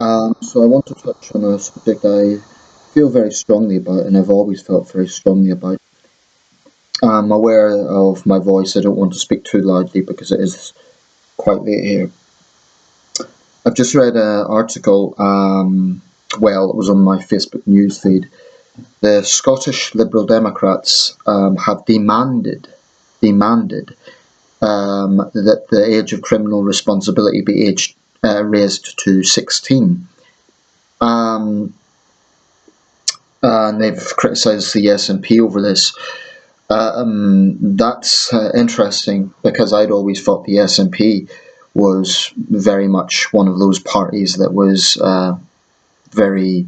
So I want to touch on a subject I feel very strongly about, and I've always felt very strongly about. I'm aware of my voice. I don't want to speak too loudly because it is quite late here. I've just read an article. Well, it was on my Facebook news feed. The Scottish Liberal Democrats have demanded that the age of criminal responsibility be raised to 16. Um, and they've criticised the SNP over this. That's interesting because I'd always thought the SNP was very much one of those parties that was very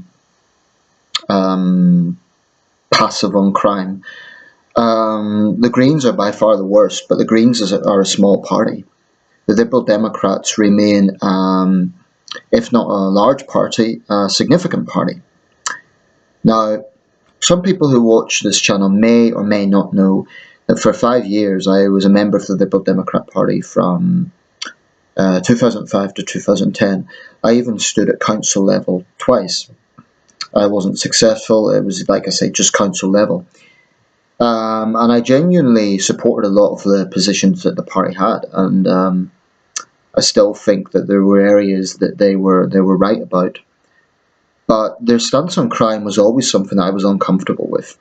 um, passive on crime. The Greens are by far the worst, but the Greens are a small party. The Liberal Democrats remain, if not a large party, a significant party. Now, some people who watch this channel may or may not know that for 5 years I was a member of the Liberal Democrat Party from 2005 to 2010. I even stood at council level twice. I wasn't successful. It was, like I say, just council level. And I genuinely supported a lot of the positions that the party had, and I still think that there were areas that they were right about. But their stance on crime was always something that I was uncomfortable with.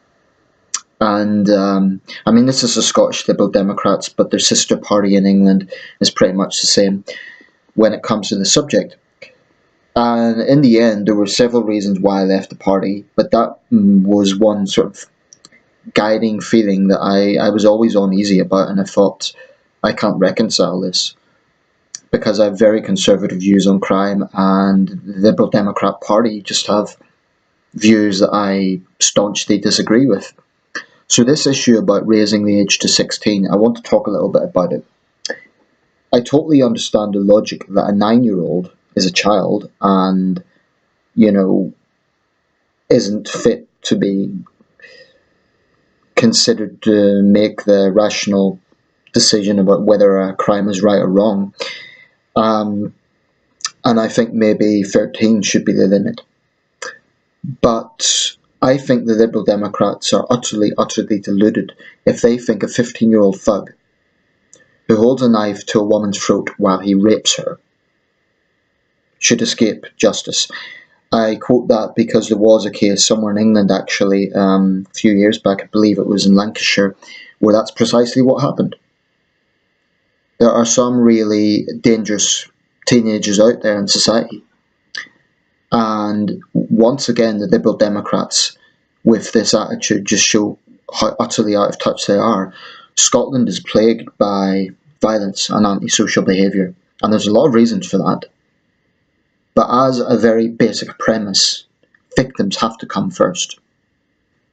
And I mean, this is the Scottish Liberal Democrats, but their sister party in England is pretty much the same when it comes to the subject. And in the end, there were several reasons why I left the party, but that was one sort of guiding feeling that I was always uneasy about, and I thought, I can't reconcile this because I have very conservative views on crime, and the Liberal Democrat Party just have views that I staunchly disagree with. So this issue about raising the age to 16, I want to talk a little bit about it. I totally understand the logic that a 9-year-old is a child and, you know, isn't fit to be considered to make the rational decision about whether a crime is right or wrong. And I think maybe 13 should be the limit. But I think the Liberal Democrats are utterly deluded if they think a 15-year-old thug who holds a knife to a woman's throat while he rapes her should escape justice. I quote that because there was a case somewhere in England, actually, a few years back, I believe it was in Lancashire, where that's precisely what happened. There are some really dangerous teenagers out there in society. And once again, the Liberal Democrats, with this attitude, just show how utterly out of touch they are. Scotland is plagued by violence and antisocial behaviour, and there's a lot of reasons for that. But as a very basic premise, victims have to come first.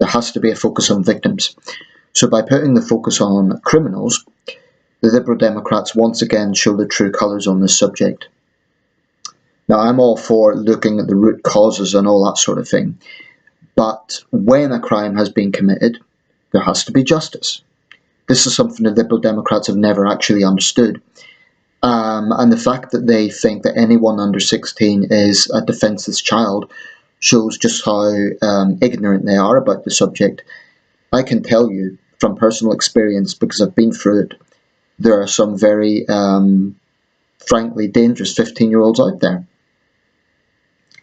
There has to be a focus on victims. So by putting the focus on criminals, the Liberal Democrats once again show their true colours on this subject. Now, I'm all for looking at the root causes and all that sort of thing, but when a crime has been committed, there has to be justice. This is something the Liberal Democrats have never actually understood. And the fact that they think that anyone under 16 is a defenceless child shows just how ignorant they are about the subject. I can tell you from personal experience, because I've been through it, there are some very, frankly, dangerous 15-year-olds out there.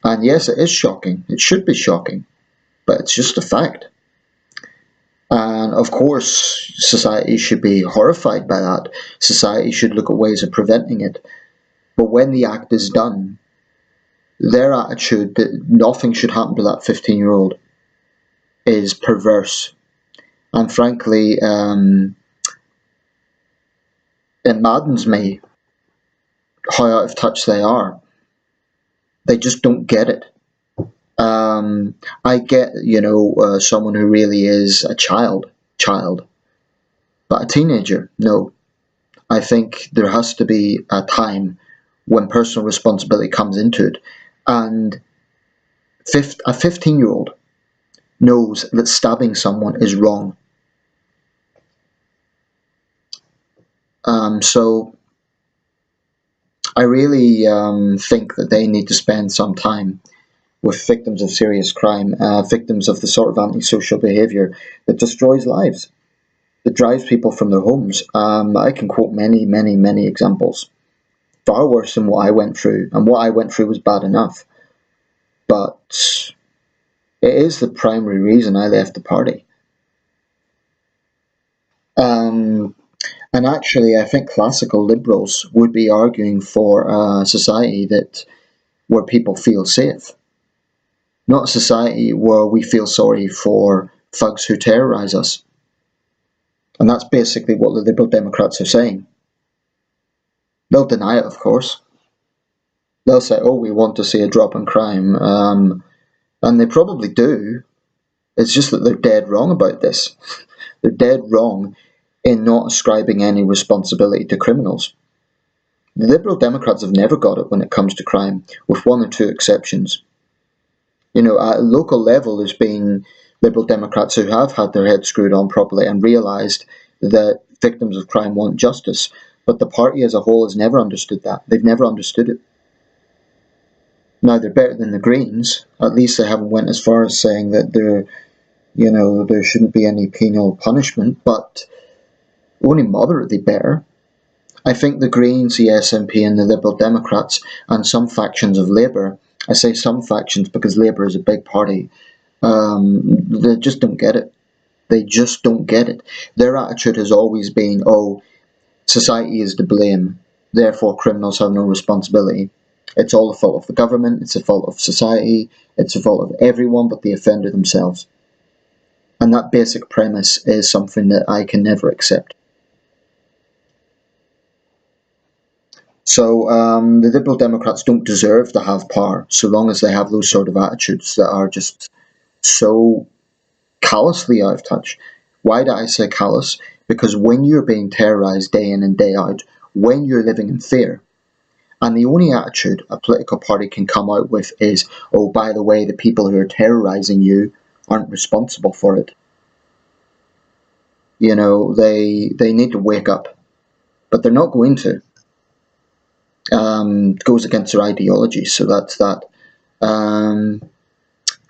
And yes, it is shocking. It should be shocking. But it's just a fact. And of course, society should be horrified by that. Society should look at ways of preventing it. But when the act is done, their attitude that nothing should happen to that 15-year-old is perverse. And frankly, it maddens me how out of touch they are. They just don't get it. I get, someone who really is a child, but a teenager, no. I think there has to be a time when personal responsibility comes into it, and a 15-year-old knows that stabbing someone is wrong. So I really think that they need to spend some time with victims of serious crime, victims of the sort of antisocial behaviour that destroys lives, that drives people from their homes. I can quote many, many, many examples, far worse than what I went through, and what I went through was bad enough. But it is the primary reason I left the party. Um, and actually, I think classical liberals would be arguing for a society that where people feel safe, not a society where we feel sorry for thugs who terrorise us. And that's basically what the Liberal Democrats are saying. They'll deny it, of course. They'll say, oh, we want to see a drop in crime. And they probably do. It's just that they're dead wrong about this. They're dead wrong in not ascribing any responsibility to criminals. The Liberal Democrats have never got it when it comes to crime, with one or two exceptions. At a local level, there's been Liberal Democrats who have had their heads screwed on properly and realised that victims of crime want justice. But the party as a whole has never understood that. They've never understood it. Now, they're better than the Greens. At least they haven't went as far as saying that there shouldn't be any penal punishment, but only moderately better. I think the Greens, the SNP and the Liberal Democrats and some factions of Labour, I say some factions because Labour is a big party, they just don't get it. They just don't get it. Their attitude has always been, oh, society is to blame, therefore criminals have no responsibility. It's all the fault of the government, it's the fault of society, it's the fault of everyone but the offender themselves. And that basic premise is something that I can never accept. So the Liberal Democrats don't deserve to have power so long as they have those sort of attitudes that are just so callously out of touch. Why do I say callous? Because when you're being terrorised day in and day out, when you're living in fear, and the only attitude a political party can come out with is, oh, by the way, the people who are terrorising you aren't responsible for it. They need to wake up, but they're not going to. Goes against their ideology, so that's that.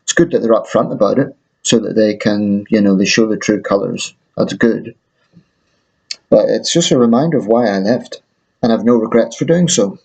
It's good that they're upfront about it, so that they can, they show the true colours. That's good. But it's just a reminder of why I left, and I've no regrets for doing so.